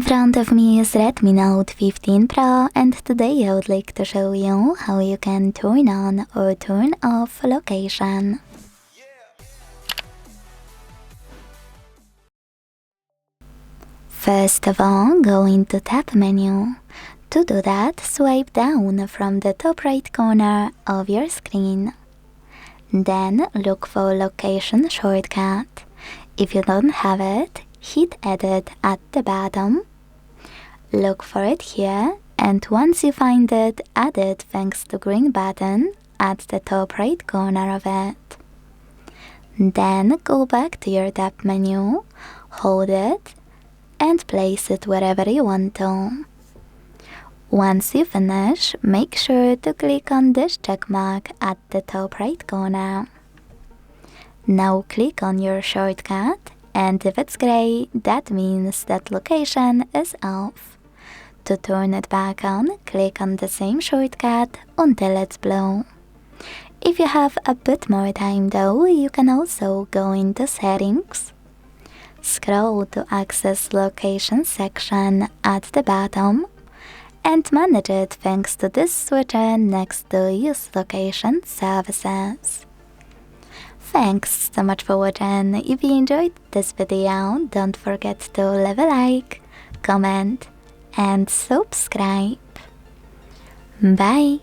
front of me is Redmi Note 15 Pro, and today I would like to show you how you can turn on or turn off location. First of all, go into Tab menu. To do that, swipe down from the top right corner of your screen. Then look for location shortcut. If you don't have it, hit edit at the bottom. Look for it here, and once you find it, add it thanks to green button at the top right corner of it. Then go back to your tab menu, hold it, and place it wherever you want to. Once you finish, make sure to click on this check mark at the top right corner. Now click on your shortcut, and if it's gray, that means that location is off. To turn it back on, click on the same shortcut until it's blue. If you have a bit more time though, you can also go into settings. Scroll to access location section at the bottom and manage it thanks to this switcher next to use location services. Thanks so much for watching. If you enjoyed this video, don't forget to leave a like, comment and subscribe. Bye!